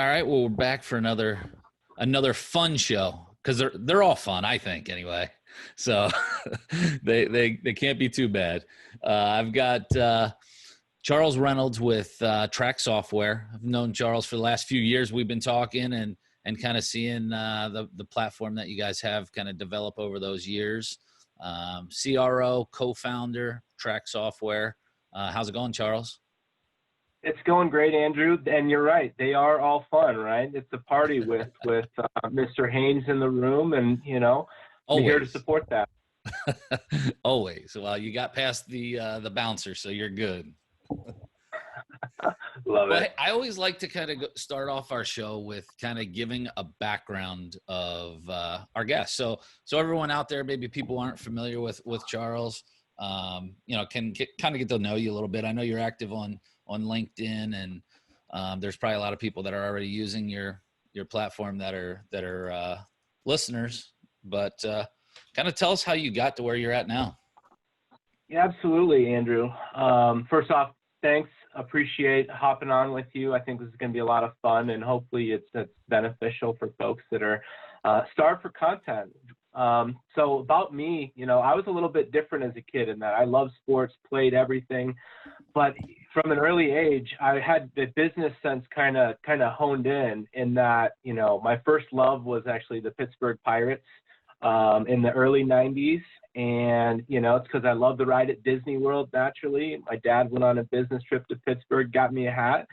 All right, well, we're back for another fun show because they're all fun, I think, anyway. So they can't be too bad. I've got Charles Reynolds with Trak Software. I've known Charles for the last few years. We've been talking and kind of seeing the platform that you guys have kind of develop over those years. CRO, co-founder, Trak Software. How's it going, Charles? It's going great, Andrew, and you're right. They are all fun, right? It's a party with Mr. Haines in the room, and I'm here to support that. Always. Well, you got past the bouncer, so you're good. Love it. I always like to kind of start off our show with kind of giving a background of our guests. So everyone out there, maybe people aren't familiar with Charles, can kind of get to know you a little bit. I know you're active on LinkedIn, and there's probably a lot of people that are already using your platform that are listeners. But kind of tell us how you got to where you're at now. Yeah, absolutely, Andrew. First off, thanks. Appreciate hopping on with you. I think this is going to be a lot of fun, and hopefully it's beneficial for folks that are starved for content. So about me, I was a little bit different as a kid in that I loved sports, played everything, but from an early age, I had the business sense kind of honed in that, my first love was actually the Pittsburgh Pirates in the early 90s. And, it's because I love the ride at Disney World, naturally. My dad went on a business trip to Pittsburgh, got me a hat.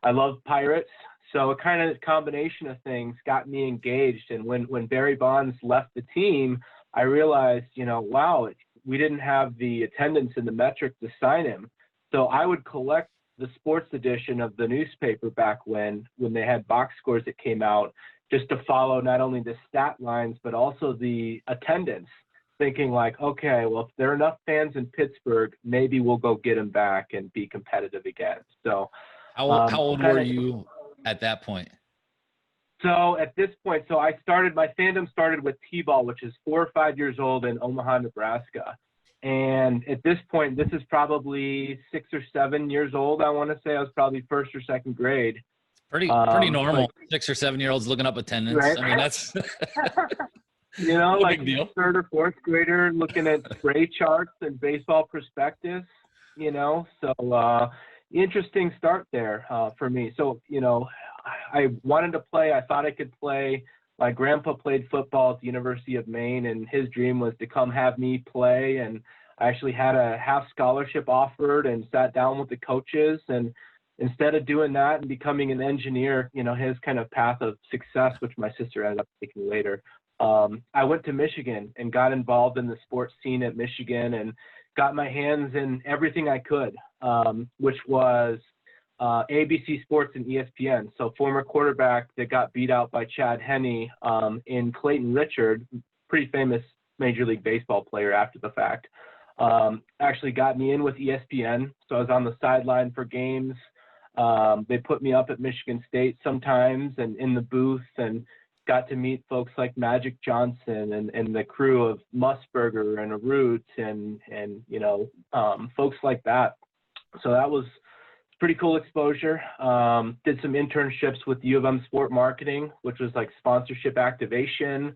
I love Pirates. So a kind of combination of things got me engaged. And when Barry Bonds left the team, I realized, wow, we didn't have the attendance and the metric to sign him. So I would collect the sports edition of the newspaper back when they had box scores that came out, just to follow not only the stat lines, but also the attendance, thinking like, okay, well, if there are enough fans in Pittsburgh, maybe we'll go get them back and be competitive again. So how old were you at that point? So at this point, my fandom started with T-ball, which is 4 or 5 years old in Omaha, Nebraska. And at this point, this is probably 6 or 7 years old. I want to say I was probably first or second grade. Pretty normal. 6 or 7 year olds looking up attendance. Right? I mean, that's like big deal. Third or fourth grader looking at spray charts and baseball prospectus. So interesting start there for me. So I wanted to play. I thought I could play. My grandpa played football at the University of Maine, and his dream was to come have me play. And I actually had a half scholarship offered and sat down with the coaches. And instead of doing that and becoming an engineer, his kind of path of success, which my sister ended up taking later, I went to Michigan and got involved in the sports scene at Michigan and got my hands in everything I could, which was ABC Sports and ESPN. So former quarterback that got beat out by Chad Henne in Clayton Richard, pretty famous Major League Baseball player after the fact, actually got me in with ESPN. So I was on the sideline for games. They put me up at Michigan State sometimes and in the booth, and got to meet folks like Magic Johnson and the crew of Musburger and Root and folks like that. So that was pretty cool exposure. Did some internships with U of M Sport Marketing, which was like sponsorship activation.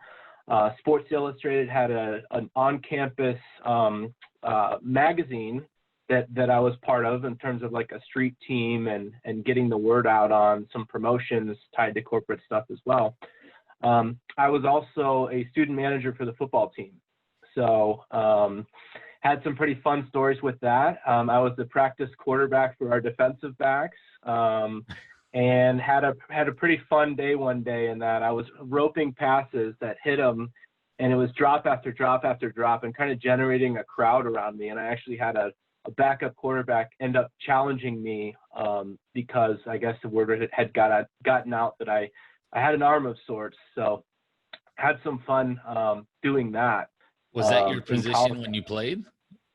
Sports Illustrated had an on-campus magazine that I was part of in terms of like a street team and getting the word out on some promotions tied to corporate stuff as well. I was also a student manager for the football team. So had some pretty fun stories with that. I was the practice quarterback for our defensive backs, and had a pretty fun day one day in that I was roping passes that hit them, and it was drop after drop after drop and kind of generating a crowd around me. And I actually had a backup quarterback end up challenging me because I guess the word had gotten out that I had an arm of sorts. So had some fun doing that. Was that your position when you played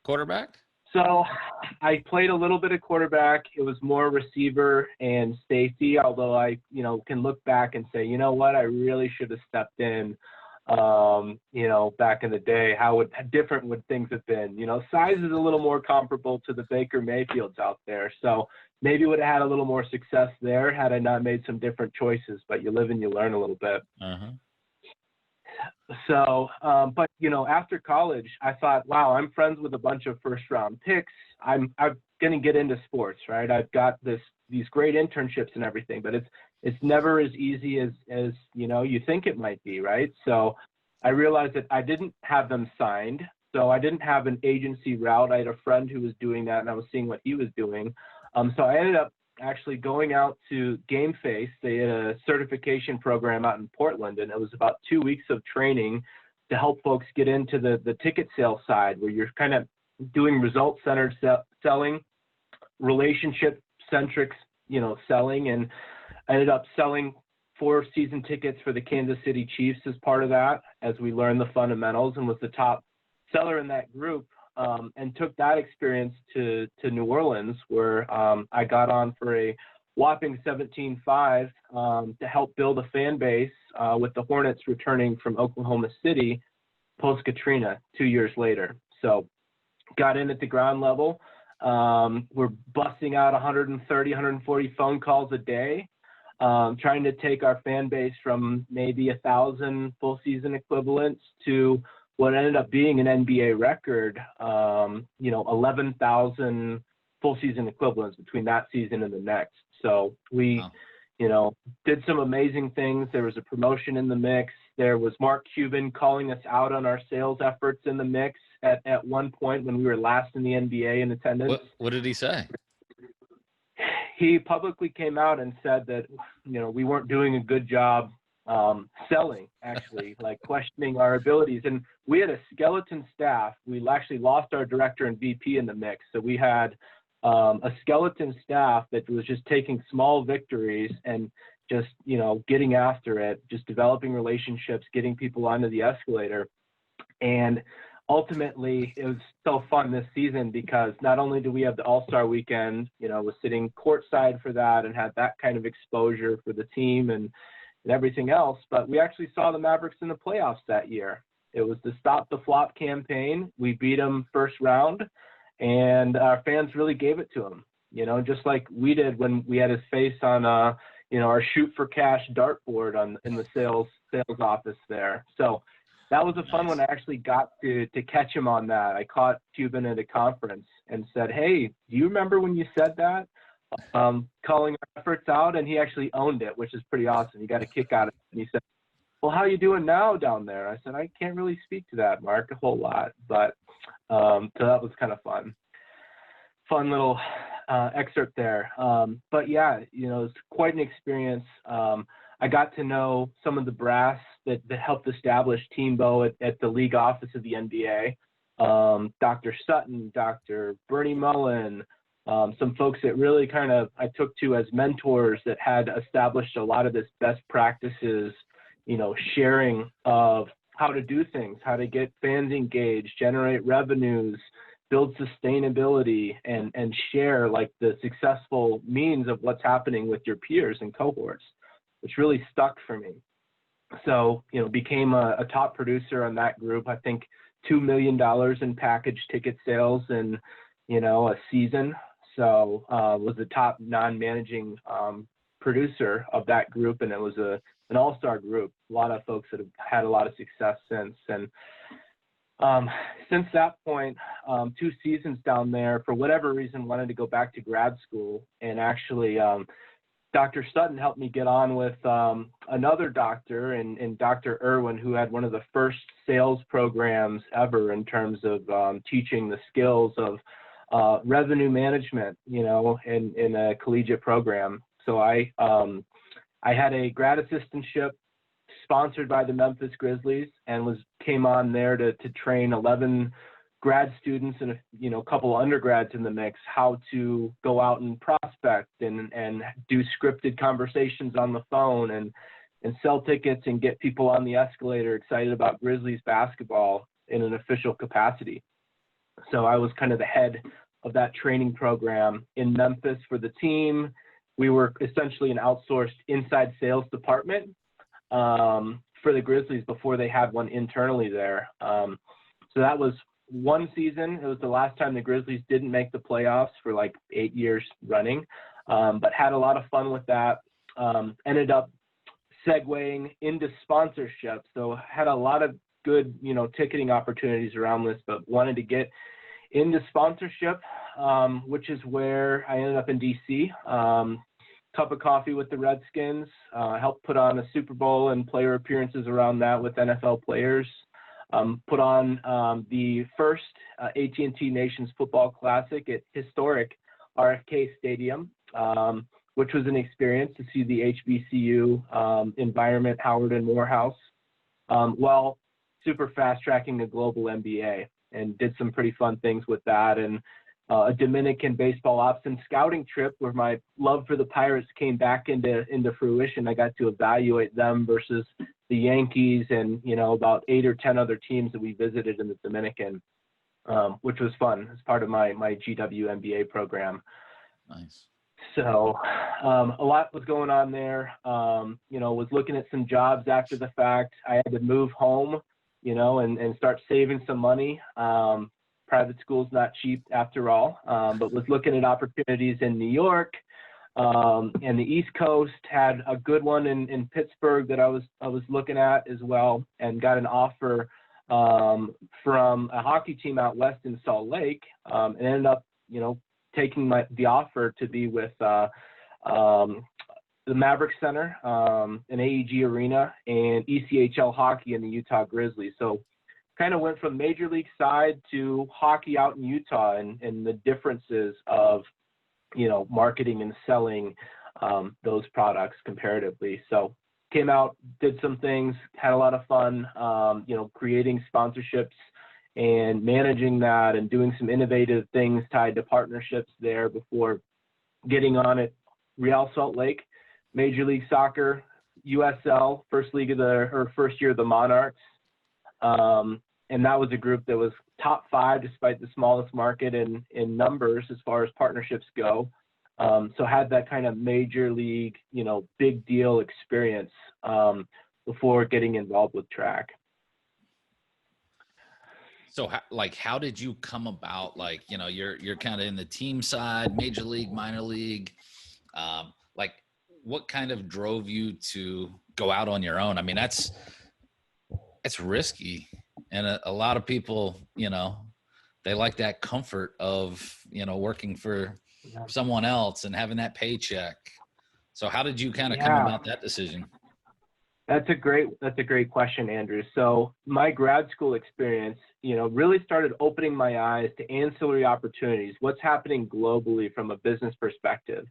quarterback? So I played a little bit of quarterback. It was more receiver and safety, although I, can look back and say, you know what, I really should have stepped in back in the day, how different would things have been? Size is a little more comparable to the Baker Mayfields out there. So maybe would have had a little more success there had I not made some different choices, but you live and you learn a little bit. Uh-huh. So, but after college, I thought, wow, I'm friends with a bunch of first round picks. I'm going to get into sports, right? I've got these great internships and everything, but it's never as easy as you think it might be, right? So I realized that I didn't have them signed, so I didn't have an agency route. I had a friend who was doing that, and I was seeing what he was doing. So I ended up actually going out to GameFace. They had a certification program out in Portland, and it was about 2 weeks of training to help folks get into the ticket sales side, where you're kind of doing result-centered selling, relationship-centric, selling, and I ended up selling 4 season tickets for the Kansas City Chiefs as part of that, as we learned the fundamentals, and was the top seller in that group. And took that experience to New Orleans, where I got on for a whopping 17.5 to help build a fan base with the Hornets returning from Oklahoma City post-Katrina 2 years later. So got in at the ground level. We're busting out 130, 140 phone calls a day, trying to take our fan base from maybe 1,000 full season equivalents to what ended up being an NBA record, 11,000 full season equivalents between that season and the next. So we, did some amazing things. There was a promotion in the mix. There was Mark Cuban calling us out on our sales efforts in the mix at one point when we were last in the NBA in attendance. What did he say? He publicly came out and said that, we weren't doing a good job selling, actually, like questioning our abilities. And we had a skeleton staff. We actually lost our director and VP in the mix. So we had a skeleton staff that was just taking small victories and just, getting after it, just developing relationships, getting people onto the escalator. And ultimately, it was so fun this season because not only do we have the All-Star weekend, was sitting courtside for that and had that kind of exposure for the team and everything else, but we actually saw the Mavericks in the playoffs that year. It was the Stop the Flop campaign. We beat them first round, and our fans really gave it to him, just like we did when we had his face on, our shoot for cash dartboard in the sales office there. So that was a fun one. I actually got to catch him on that. I caught Cuban at a conference and said, "Hey, do you remember when you said that?" Calling our efforts out, and he actually owned it, which is pretty awesome. He got a kick out of it. And he said, "Well, how are you doing now down there?" I said, "I can't really speak to that, Mark, a whole lot." But so that was kind of fun little excerpt there. But yeah, it's quite an experience. I got to know some of the brass that helped establish Teambo at the league office of the NBA. Dr. Sutton, Dr. Bernie Mullen, some folks that really I took to as mentors that had established a lot of this best practices, sharing of how to do things, how to get fans engaged, generate revenues, build sustainability, and share like the successful means of what's happening with your peers and cohorts, which really stuck for me. So, became a top producer on that group. I think $2 million in package ticket sales in, a season. So was the top non-managing producer of that group, and it was an all-star group. A lot of folks that have had a lot of success since. And since that point, 2 seasons down there, for whatever reason, wanted to go back to grad school. And actually, Dr. Sutton helped me get on with another doctor, and Dr. Irwin, who had one of the first sales programs ever in terms of teaching the skills of revenue management, in a collegiate program. So I had a grad assistantship sponsored by the Memphis Grizzlies, and came on there to train 11 grad students and a couple undergrads in the mix how to go out and prospect and do scripted conversations on the phone and sell tickets and get people on the escalator excited about Grizzlies basketball in an official capacity. So I was kind of the head of that training program in Memphis for the team. We were essentially an outsourced inside sales department for the Grizzlies before they had one internally there. So that was one season. It was the last time the Grizzlies didn't make the playoffs for like 8 years running, but had a lot of fun with that. Ended up segueing into sponsorship. So had a lot of good, ticketing opportunities around this, but wanted to get into sponsorship, which is where I ended up in DC. Cup of coffee with the Redskins, helped put on a Super Bowl and player appearances around that with NFL players. Put on the first AT&T Nations Football Classic at historic RFK Stadium, which was an experience to see the HBCU environment, Howard and Morehouse, while super fast tracking a global MBA, and did some pretty fun things with that. And a Dominican baseball ops and scouting trip where my love for the Pirates came back into fruition. I got to evaluate them versus the Yankees and, about 8 or 10 other teams that we visited in the Dominican, which was fun as part of my GW MBA program. Nice. So a lot was going on there. Was looking at some jobs after the fact. I had to move home, and start saving some money. Private school's not cheap after all, but was looking at opportunities in New York and the East Coast. Had a good one in Pittsburgh that I was looking at as well, and got an offer from a hockey team out west in Salt Lake, and ended up, taking the offer to be with the Maverick Center, an AEG arena, and ECHL hockey in the Utah Grizzlies. So kind of went from major league side to hockey out in Utah, and the differences of, marketing and selling those products comparatively. So came out, did some things, had a lot of fun, creating sponsorships and managing that and doing some innovative things tied to partnerships there before getting on at Real Salt Lake, Major League Soccer, USL, first year of the Monarchs. And that was a group that was top 5 despite the smallest market in numbers as far as partnerships go. So had that kind of major league, big deal experience before getting involved with Trak. So how did you come about? You're kind of in the team side, major league, minor league. What kind of drove you to go out on your own? I mean, that's risky. And a lot of people, they like that comfort of, working for someone else and having that paycheck. So how did you kind of come about that decision? That's a great question, Andrew. So my grad school experience, really started opening my eyes to ancillary opportunities, what's happening globally from a business perspective,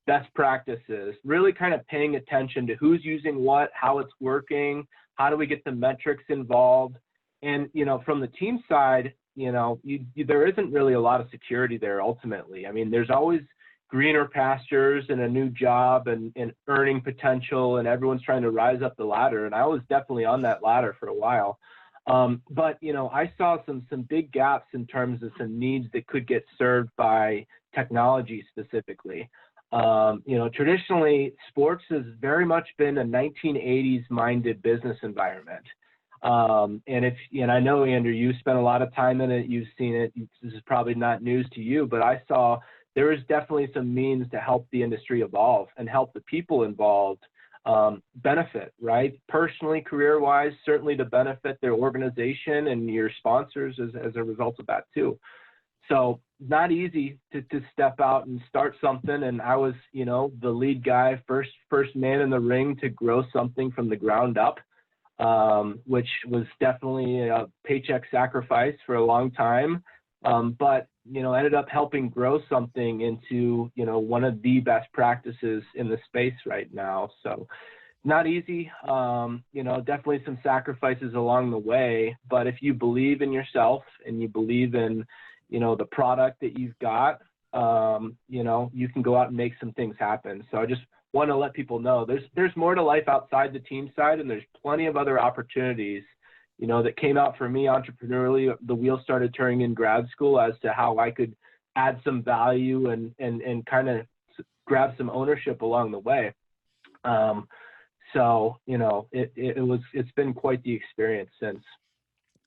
best practices, really kind of paying attention to who's using what, how it's working, how do we get the metrics involved. And, from the team side, there isn't really a lot of security there ultimately. I mean, there's always greener pastures and a new job and earning potential, and everyone's trying to rise up the ladder. And I was definitely on that ladder for a while. But, I saw some big gaps in terms of some needs that could get served by technology specifically. Traditionally, sports has very much been a 1980s minded business environment. And I know, Andrew, you spent a lot of time in it. You've seen it. This is probably not news to you, but I saw there is definitely some means to help the industry evolve and help the people involved benefit, right? Personally, career-wise, certainly to benefit their organization and your sponsors as a result of that too. So not easy to step out and start something. And I was, the lead guy, first man in the ring to grow something from the ground up. Which was definitely a paycheck sacrifice for a long time, but, ended up helping grow something into, one of the best practices in the space right now. So not easy, definitely some sacrifices along the way, but if you believe in yourself and you believe in, the product that you've got, you can go out and make some things happen. So I just want to let people know there's more to life outside the team side, and there's plenty of other opportunities, that came out for me entrepreneurially. The wheels started turning in grad school as to how I could add some value and kind of grab some ownership along the way. So, it's been quite the experience since.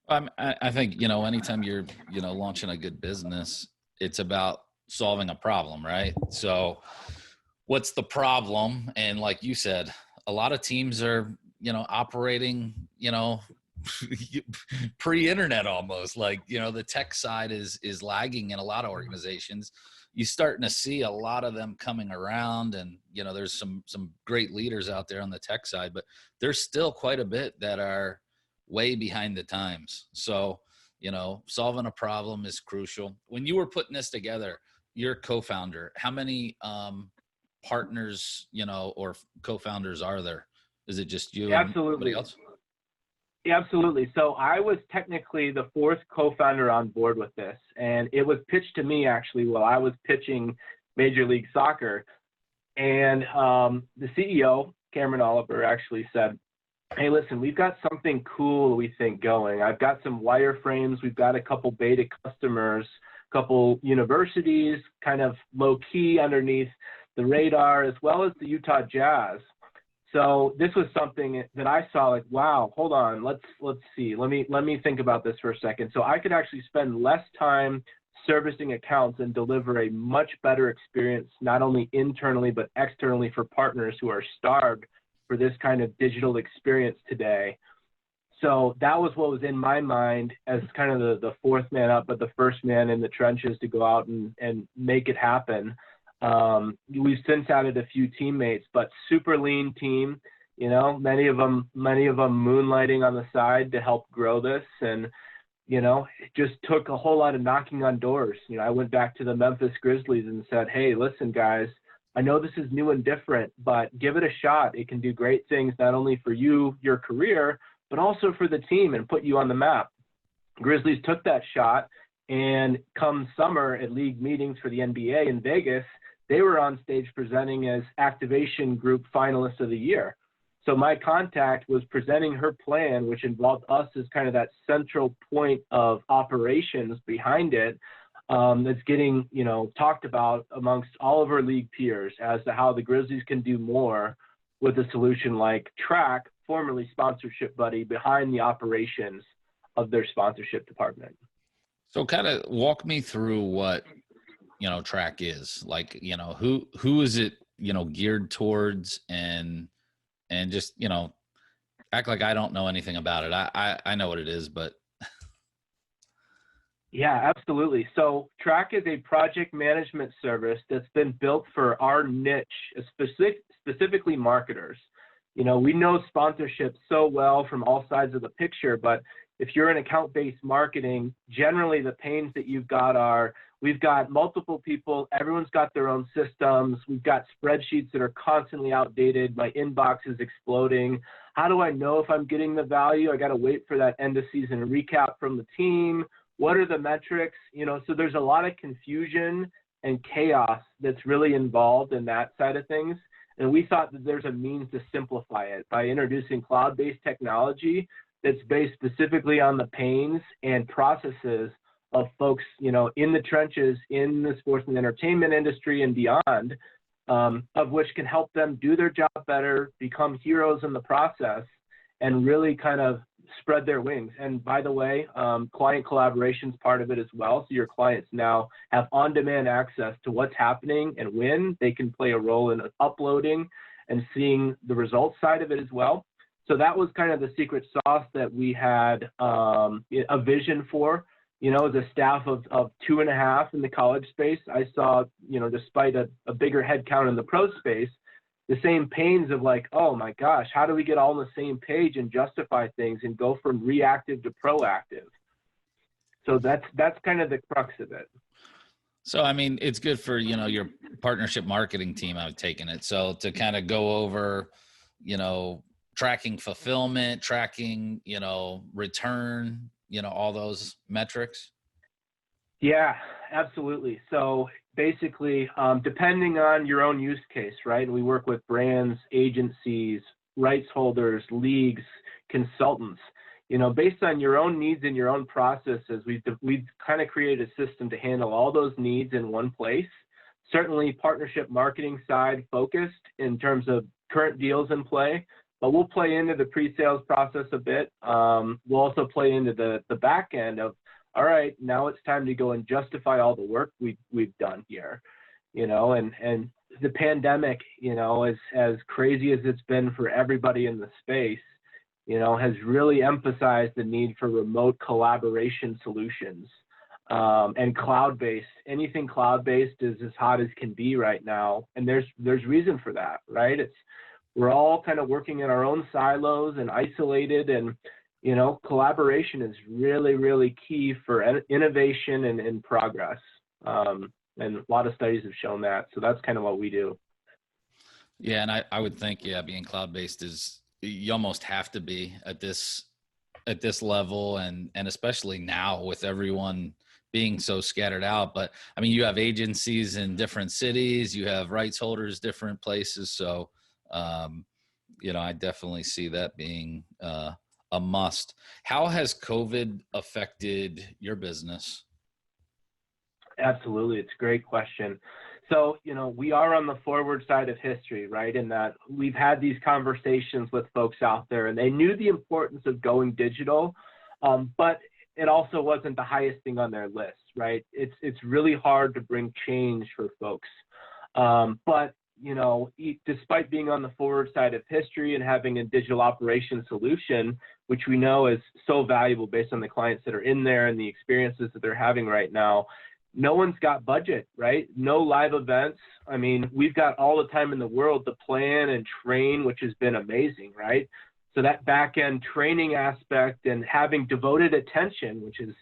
I think, anytime you're, launching a good business, it's about solving a problem, right? So what's the problem? And like you said, a lot of teams are, operating, pre-internet almost, like, the tech side is lagging in a lot of organizations. You're starting to see a lot of them coming around, and, there's some great leaders out there on the tech side, but there's still quite a bit that are way behind the times. So, solving a problem is crucial. When you were putting this together, you're co-founder. How many partners, or co-founders are there? Is it just you and somebody else? Yeah, absolutely. So I was technically the fourth co-founder on board with this, and it was pitched to me actually while I was pitching Major League Soccer. And the CEO, Cameron Oliver, actually said, hey, listen, we've got something cool we think going. I've got some wireframes. We've got a couple beta customers, a couple universities, kind of low key underneath the radar, as well as the Utah Jazz. So this was something that I saw like, wow, hold on, let's see. Let me think about this for a second. So I could actually spend less time servicing accounts and deliver a much better experience, not only internally, but externally for partners who are starved for this kind of digital experience today. So that was what was in my mind as kind of the fourth man up, but the first man in the trenches to go out and make it happen. We've since added a few teammates, but super lean team, many of them moonlighting on the side to help grow this. And, it just took a whole lot of knocking on doors. I went back to the Memphis Grizzlies and said, hey, listen, guys, I know this is new and different, but give it a shot. It can do great things, not only for you, your career, but also for the team and put you on the map. Grizzlies took that shot, and come summer at league meetings for the NBA in Vegas, they were on stage presenting as Activation Group Finalists of the Year. So my contact was presenting her plan, which involved us as kind of that central point of operations behind it, that's getting, talked about amongst all of our league peers as to how the Grizzlies can do more with a solution like Trak, formerly Sponsorship Buddy, behind the operations of their sponsorship department. So kind of walk me through what, Trak is like, who is it, geared towards, and just, act like I don't know anything about it. I know what it is, but. Yeah, absolutely. So Trak is a project management service that's been built for our niche, specifically marketers. We know sponsorship so well from all sides of the picture, but if you're in account-based marketing, generally the pains that you've got are, we've got multiple people, everyone's got their own systems, we've got spreadsheets that are constantly outdated, my inbox is exploding. How do I know if I'm getting the value? I got to wait for that end of season recap from the team. What are the metrics? So there's a lot of confusion and chaos that's really involved in that side of things. And we thought that there's a means to simplify it by introducing cloud-based technology that's based specifically on the pains and processes of folks, in the trenches, in the sports and entertainment industry and beyond, of which can help them do their job better, become heroes in the process, and really kind of spread their wings. And by the way, client collaboration is part of it as well. So your clients now have on-demand access to what's happening and when they can play a role in uploading and seeing the results side of it as well. So that was kind of the secret sauce that we had a vision for. As a staff of 2.5 in the college space, I saw, despite a bigger headcount in the pro space, the same pains of like, oh my gosh, how do we get all on the same page and justify things and go from reactive to proactive? So that's kind of the crux of it. So, I mean, it's good for, your partnership marketing team, I've taken it. So to kind of go over, tracking fulfillment, tracking, return, all those metrics. Yeah, absolutely. So basically, depending on your own use case, right? We work with brands, agencies, rights holders, leagues, consultants. Based on your own needs and your own processes, we've kind of created a system to handle all those needs in one place. Certainly, partnership marketing side focused in terms of current deals in play, but we'll play into the pre-sales process a bit. We'll also play into the back end of, all right, now it's time to go and justify all the work we've done here, and the pandemic, as crazy as it's been for everybody in the space, has really emphasized the need for remote collaboration solutions, and cloud-based. Anything cloud-based is as hot as can be right now, and there's reason for that, right? We're all kind of working in our own silos and isolated, and collaboration is really, really key for innovation and progress. And a lot of studies have shown that. So that's kind of what we do. Yeah, and I would think, being cloud-based is, you almost have to be at this level, and especially now with everyone being so scattered out. But I mean, you have agencies in different cities, you have rights holders different places. So, I definitely see that being a must. How has COVID affected your business? Absolutely. It's a great question. So, we are on the forward side of history, right? In that we've had these conversations with folks out there, and they knew the importance of going digital, but it also wasn't the highest thing on their list, right? It's really hard to bring change for folks. But, despite being on the forward side of history and having a digital operations solution, which we know is so valuable based on the clients that are in there and the experiences that they're having right now, no one's got budget, right? No live events. I mean, we've got all the time in the world to plan and train, which has been amazing, right? So that back end training aspect and having devoted attention, which is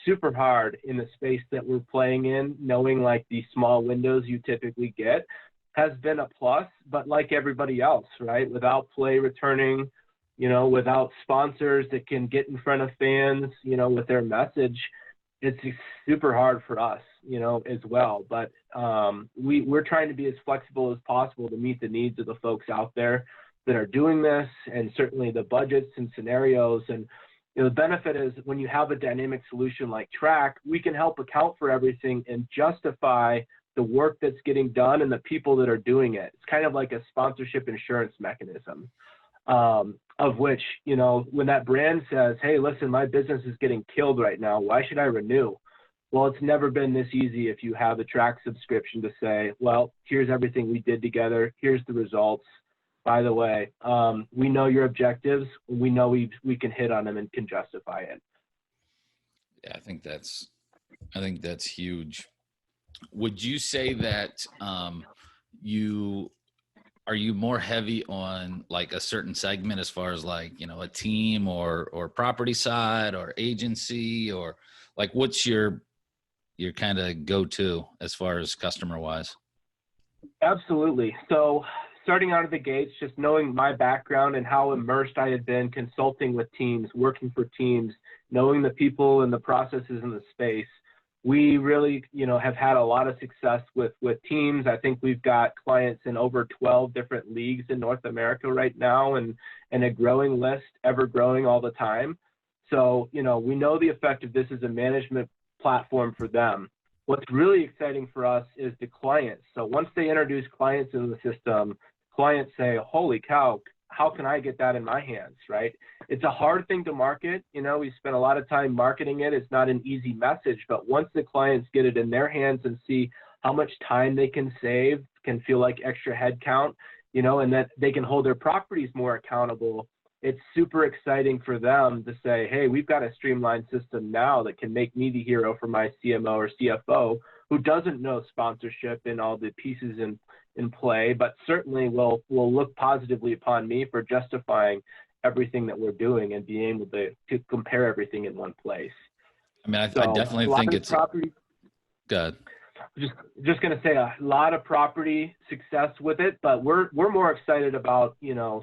super hard in the space that we're playing in, knowing like the small windows you typically get, has been a plus. But like everybody else, right? Without play returning, without sponsors that can get in front of fans, with their message, it's super hard for us, as well. But we're trying to be as flexible as possible to meet the needs of the folks out there that are doing this, and certainly the budgets and scenarios. And the benefit is when you have a dynamic solution like Trak, we can help account for everything and justify the work that's getting done and the people that are doing it. It's kind of like a sponsorship insurance mechanism. Of which, when that brand says, hey, listen, my business is getting killed right now, why should I renew? Well, it's never been this easy if you have a Trak subscription to say, well, here's everything we did together, here's the results. By the way, we know your objectives, we know we can hit on them and can justify it. Yeah, I think that's huge. Would you say that are you more heavy on like a certain segment as far as like, a team or property side or agency, or like what's your kind of go-to as far as customer wise? Absolutely. So starting out of the gates, just knowing my background and how immersed I had been consulting with teams, working for teams, knowing the people and the processes in the space, we really, have had a lot of success with teams. I think we've got clients in over 12 different leagues in North America right now, and a growing list, ever growing all the time. So, we know the effect of this as a management platform for them. What's really exciting for us is the clients. So once they introduce clients in the system, clients say, holy cow, how can I get that in my hands, right? It's a hard thing to market. We spent a lot of time marketing it. It's not an easy message, but once the clients get it in their hands and see how much time they can save, can feel like extra headcount, and that they can hold their properties more accountable, it's super exciting for them to say, hey, we've got a streamlined system now that can make me the hero for my CMO or CFO who doesn't know sponsorship and all the pieces in play, but certainly will look positively upon me for justifying everything that we're doing and being able to compare everything in one place. I mean, I definitely think it's property. Good. Just going to say a lot of property success with it, but we're more excited about,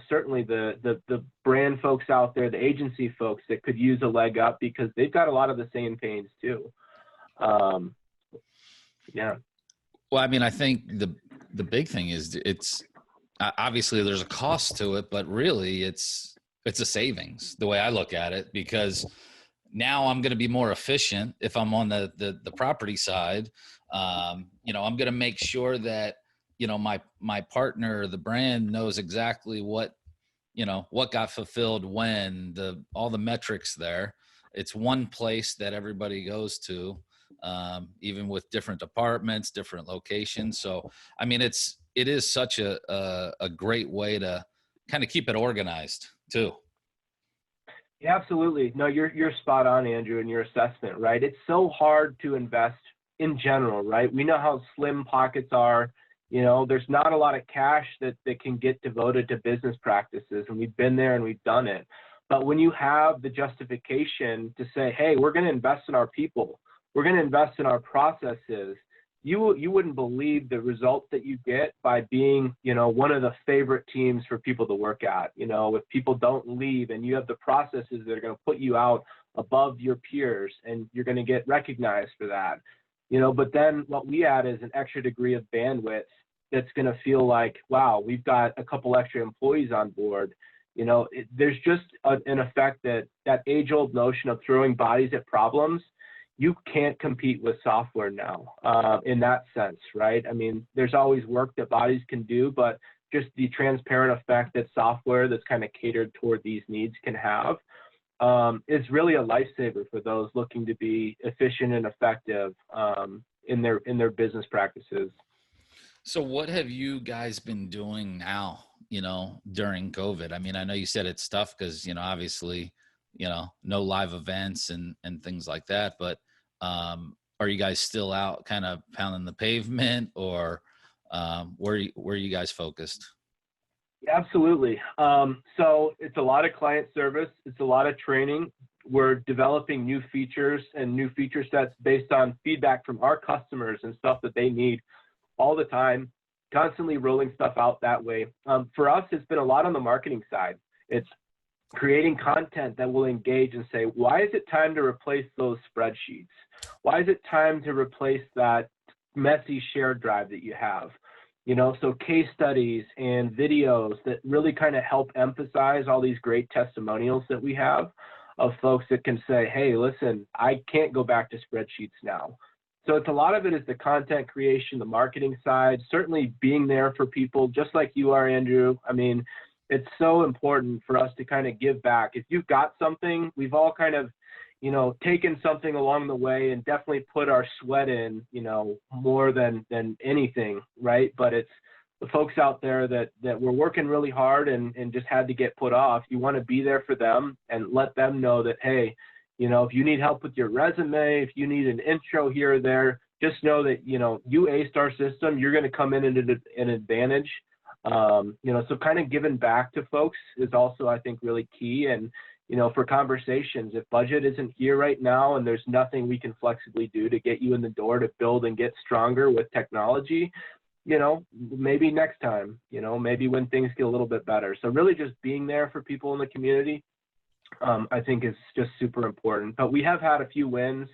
certainly the brand folks out there, the agency folks that could use a leg up because they've got a lot of the same pains too. Yeah. Well, I mean, I think the big thing is it's obviously there's a cost to it, but really it's a savings the way I look at it, because now I'm going to be more efficient if I'm on the property side. I'm going to make sure that, my partner, the brand knows exactly what what got fulfilled when, all the metrics there. It's one place that everybody goes to, even with different departments, different locations. So, I mean, it is such a great way to kind of keep it organized too. Yeah, absolutely. No, you're spot on, Andrew, in your assessment, right? It's so hard to invest in general, right? We know how slim pockets are. There's not a lot of cash that can get devoted to business practices, and we've been there and we've done it. But when you have the justification to say, hey, we're going to invest in our people, we're going to invest in our processes, you wouldn't believe the results that you get by being, one of the favorite teams for people to work at. If people don't leave and you have the processes that are going to put you out above your peers, and you're going to get recognized for that. But then what we add is an extra degree of bandwidth that's going to feel like, wow, we've got a couple extra employees on board. There's just an effect that age-old notion of throwing bodies at problems. You can't compete with software now in that sense, right? I mean, there's always work that bodies can do, but just the transparent effect that software that's kind of catered toward these needs can have is really a lifesaver for those looking to be efficient and effective in their business practices. So what have you guys been doing now, during COVID? I mean, I know you said it's tough because, obviously, no live events and things like that, but are you guys still out kind of pounding the pavement, or where are you guys focused? Absolutely. So it's a lot of client service. It's a lot of training. We're developing new features and new feature sets based on feedback from our customers and stuff that they need all the time, constantly rolling stuff out that way. For us, it's been a lot on the marketing side. It's creating content that will engage and say, why is it time to replace those spreadsheets? Why is it time to replace that messy shared drive that you have? So case studies and videos that really kind of help emphasize all these great testimonials that we have of folks that can say, hey, listen, I can't go back to spreadsheets now. So it's a lot of it is the content creation, the marketing side, certainly being there for people just like you are, Andrew. I mean, it's so important for us to kind of give back. If you've got something, we've all kind of, taken something along the way and definitely put our sweat in, more than anything, right? But it's the folks out there that were working really hard and just had to get put off. You want to be there for them and let them know that, hey, if you need help with your resume, if you need an intro here or there, just know that, you aced our system, you're going to come in at an advantage. So kind of giving back to folks is also, I think, really key. And, for conversations, if budget isn't here right now and there's nothing we can flexibly do to get you in the door to build and get stronger with technology, maybe next time, maybe when things get a little bit better. So really just being there for people in the community, I think is just super important. But we have had a few wins.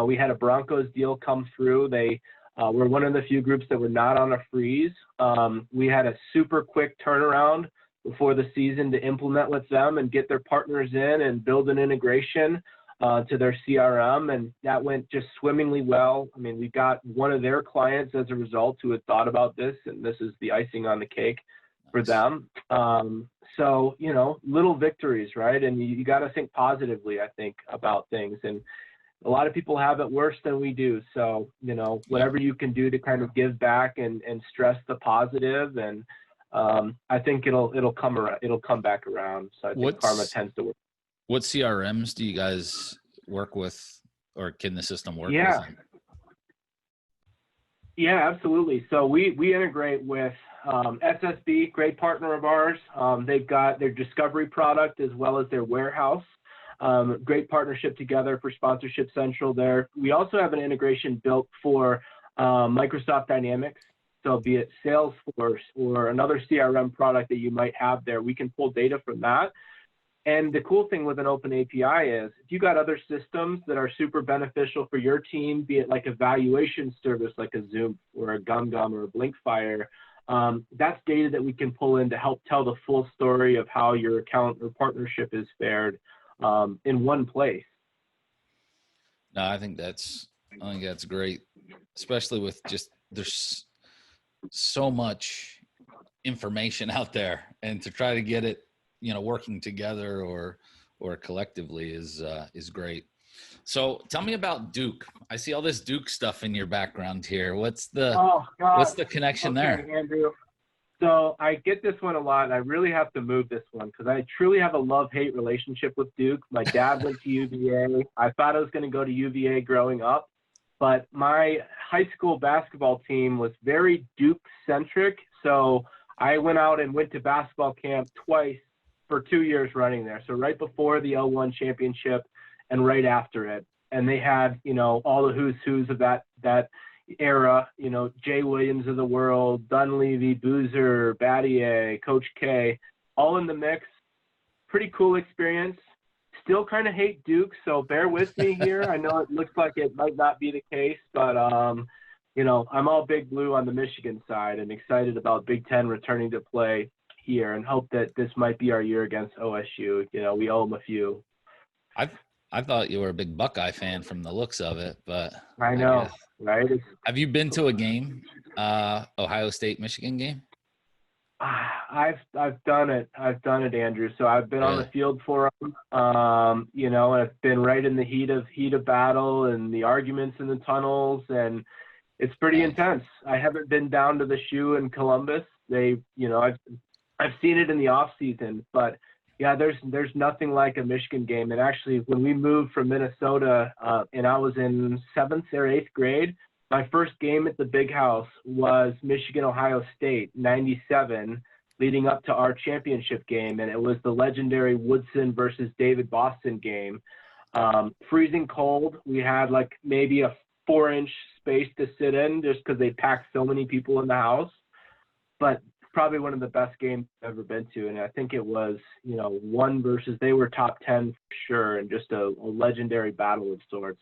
We had a Broncos deal come through. They were one of the few groups that were not on a freeze. We had a super quick turnaround before the season to implement with them and get their partners in and build an integration to their CRM. And that went just swimmingly well. I mean, we got one of their clients as a result who had thought about this, and this is the icing on the cake for them. So, little victories, right? And you got to think positively, I think, about things. And a lot of people have it worse than we do. So, whatever you can do to kind of give back and stress the positive, and I think it'll come around. It'll come back around. So I think karma tends to work. What CRMs do you guys work with, or can the system work with? Yeah, absolutely. So we integrate with SSB, great partner of ours. They've got their discovery product as well as their warehouse. Great partnership together for Sponsorship Central there. We also have an integration built for Microsoft Dynamics. So be it Salesforce or another CRM product that you might have there, we can pull data from that. And the cool thing with an open API is if you got other systems that are super beneficial for your team, be it like a valuation service like a Zoom or a GumGum or a Blinkfire, that's data that we can pull in to help tell the full story of how your account or partnership is fared in one place. No, I think that's great, especially with just there's so much information out there, and to try to get it working together or collectively is great. So tell me about Duke. I see all this Duke stuff in your background here. What's the connection there? Andrew. So I get this one a lot, and I really have to move this one because I truly have a love-hate relationship with Duke. My dad went to UVA. I thought I was going to go to UVA growing up, but my high school basketball team was very Duke-centric. So I went to basketball camp twice for 2 years running there. So right before the L1 championship and right after it. And they had, all the who's of that era, Jay Williams of the world, Dunleavy, Boozer, Battier, Coach K, all in the mix. Pretty cool experience. Still kind of hate Duke, so bear with me here. I know it looks like it might not be the case, but I'm all Big Blue on the Michigan side and excited about Big Ten returning to play here and hope that this might be our year against OSU. We owe them a few. I thought you were a big Buckeye fan from the looks of it, but I know, right? Have you been to a game, Ohio State, Michigan game? I've done it. I've done it, Andrew. So I've been on the field for them, and I've been right in the heat of battle and the arguments in the tunnels, and it's pretty intense. I haven't been down to the shoe in Columbus. I've seen it in the off season, but yeah, there's nothing like a Michigan game. And actually, when we moved from Minnesota, and I was in 7th or 8th grade, my first game at the Big House was Michigan-Ohio State, 97, leading up to our championship game. And it was the legendary Woodson versus David Boston game. Freezing cold. We had like maybe a 4-inch space to sit in just because they packed so many people in the house. But probably one of the best games I've ever been to. And I think it was, they were top 10 for sure. And just a legendary battle of sorts.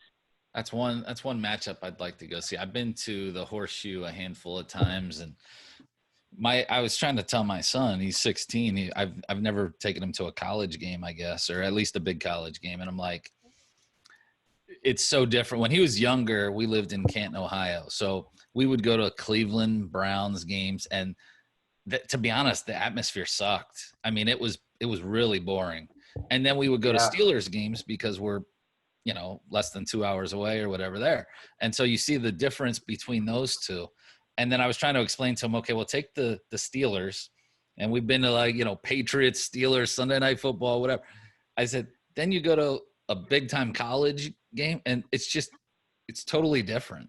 That's one matchup I'd like to go see. I've been to the Horseshoe a handful of times, and I was trying to tell my son, he's 16. I've never taken him to a college game, I guess, or at least a big college game. And I'm like, it's so different. When he was younger, we lived in Canton, Ohio. So we would go to Cleveland Browns games, and to be honest, the atmosphere sucked. I mean, it was really boring. And then we would go to Steelers games because we're, less than 2 hours away or whatever there. And so you see the difference between those two. And then I was trying to explain to him, okay, well, take the Steelers, and we've been to Patriots, Steelers, Sunday Night Football, whatever. I said, then you go to a big time college game, and it's totally different.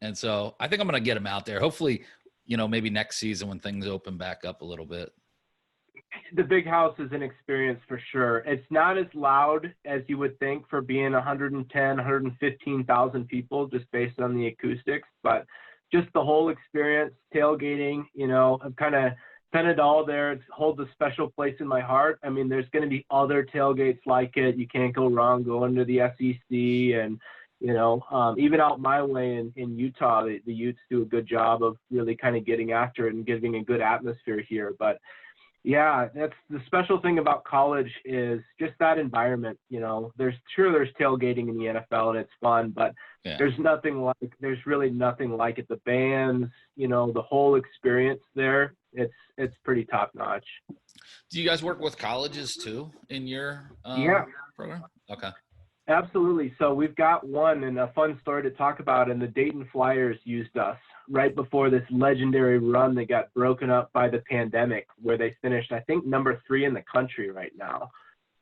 And so I think I'm going to get him out there. Hopefully, maybe next season when things open back up a little bit. The Big House is an experience for sure. It's not as loud as you would think for being 110, 115,000 people just based on the acoustics, but just the whole experience, tailgating, I've kind of done it all there. It holds a special place in my heart. I mean, there's going to be other tailgates like it. You can't go wrong going to the SEC and, even out my way in Utah, the Utes do a good job of really kind of getting after it and giving a good atmosphere here. But yeah, that's the special thing about college is just that environment. There's tailgating in the NFL and it's fun, but there's really nothing like it. The bands, the whole experience there, it's pretty top notch. Do you guys work with colleges too in your program? Okay. Absolutely. So we've got one, and a fun story to talk about, and the Dayton Flyers used us right before this legendary run that got broken up by the pandemic, where they finished, I think, number 3 in the country right now.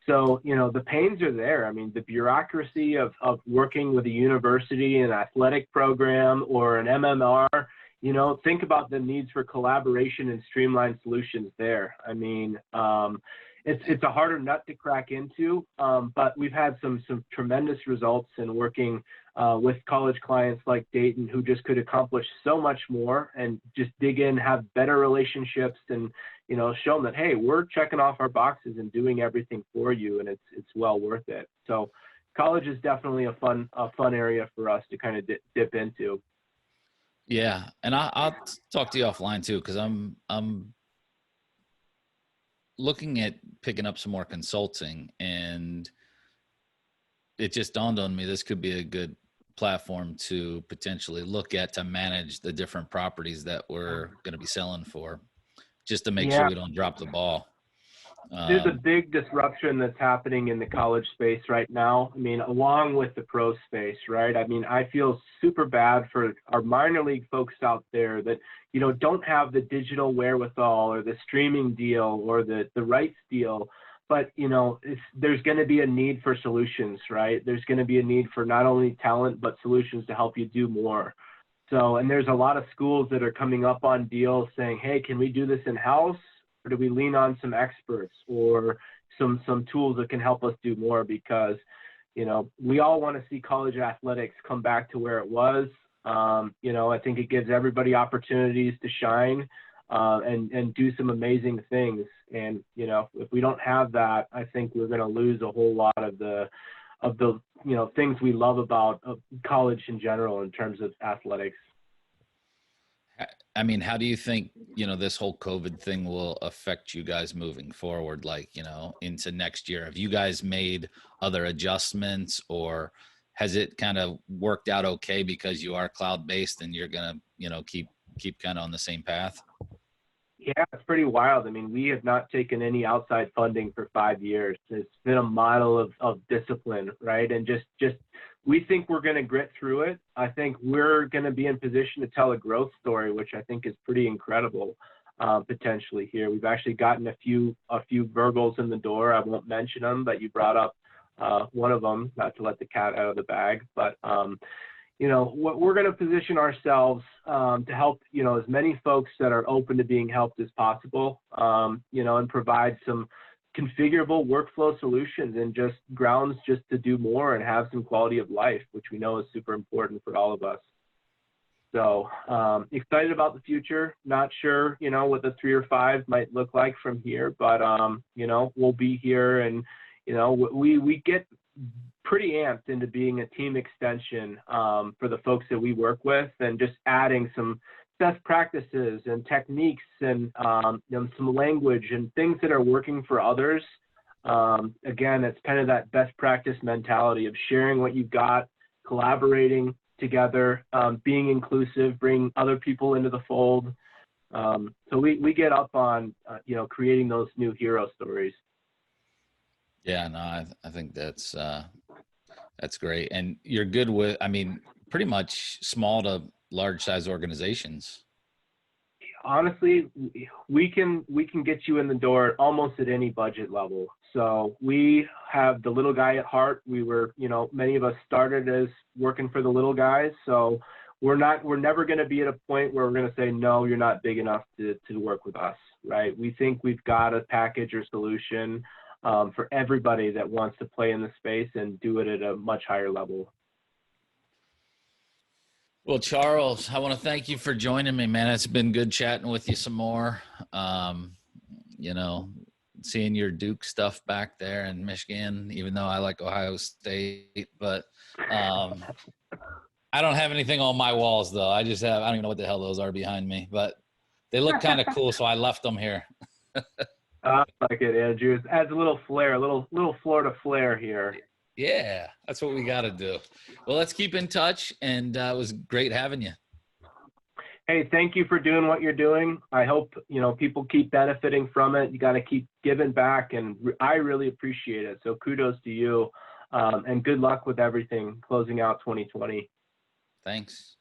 So, the pains are there. I mean, the bureaucracy of working with a university, an athletic program, or an MMR, think about the needs for collaboration and streamlined solutions there. I mean, it's a harder nut to crack into, but we've had some tremendous results in working with college clients like Dayton, who just could accomplish so much more and just dig in, have better relationships, and show them that, hey, we're checking off our boxes and doing everything for you, and it's well worth it. So college is definitely a fun area for us to kind of dip into. Yeah, and I'll talk to you offline too, because I'm looking at picking up some more consulting, and it just dawned on me this could be a good platform to potentially look at to manage the different properties that we're going to be selling for, just to make sure we don't drop the ball. There's a big disruption that's happening in the college space right now. I mean, along with the pro space, right? I mean, I feel super bad for our minor league folks out there that, you know, don't have the digital wherewithal or the streaming deal or the rights deal. But, you know, there's going to be a need for solutions, right? There's going to be a need for not only talent, but solutions to help you do more. So, and there's a lot of schools that are coming up on deals saying, hey, can we do this in-house? Or do we lean on some experts or some tools that can help us do more? Because, you know, we all want to see college athletics come back to where it was. You know, I think it gives everybody opportunities to shine and do some amazing things. And, you know, if we don't have that, I think we're going to lose a whole lot of the you know, things we love about college in general in terms of athletics. I mean, how do you think, you know, this whole COVID thing will affect you guys moving forward, like, you know, into next year? Have you guys made other adjustments, or has it kind of worked out okay because you are cloud-based and you're going to, you know, keep kind of on the same path? Yeah, it's pretty wild. I mean, we have not taken any outside funding for 5 years. It's been a model of discipline, right? And just we think we're going to grit through it. I think we're going to be in position to tell a growth story, which I think is pretty incredible potentially here. We've actually gotten a few verbals in the door. I won't mention them, but you brought up one of them, not to let the cat out of the bag. But, you know, we're going to position ourselves to help, you know, as many folks that are open to being helped as possible, you know, and provide some configurable workflow solutions and just grounds just to do more and have some quality of life, which we know is super important for all of us. So excited about the future. Not sure, you know, what the 3 or 5 might look like from here, but, you know, we'll be here, and, you know, we get pretty amped into being a team extension for the folks that we work with, and just adding some best practices and techniques and you know, some language and things that are working for others. Again, it's kind of that best practice mentality of sharing what you've got, collaborating together, being inclusive, bringing other people into the fold. So we get up on, you know, creating those new hero stories. Yeah, no, I think that's great. And you're good with, I mean, pretty much small to large size organizations. Honestly, we can get you in the door almost at any budget level. So we have the little guy at heart. We were, you know, many of us started as working for the little guys. So we're never going to be at a point where we're going to say, no, you're not big enough to work with us, right? We think we've got a package or solution for everybody that wants to play in the space and do it at a much higher level. Well, Charles, I want to thank you for joining me, man. It's been good chatting with you some more. You know, seeing your Duke stuff back there in Michigan, even though I like Ohio State, but I don't have anything on my walls though. I don't even know what the hell those are behind me, but they look kind of cool. So I left them here. I like it, Andrew. It adds a little flair, a little Florida flair here. Yeah, that's what we got to do. Well, let's keep in touch, and it was great having you. Hey, thank you for doing what you're doing. I hope, you know, people keep benefiting from it. You got to keep giving back, and I really appreciate it. So kudos to you, and good luck with everything closing out 2020. Thanks.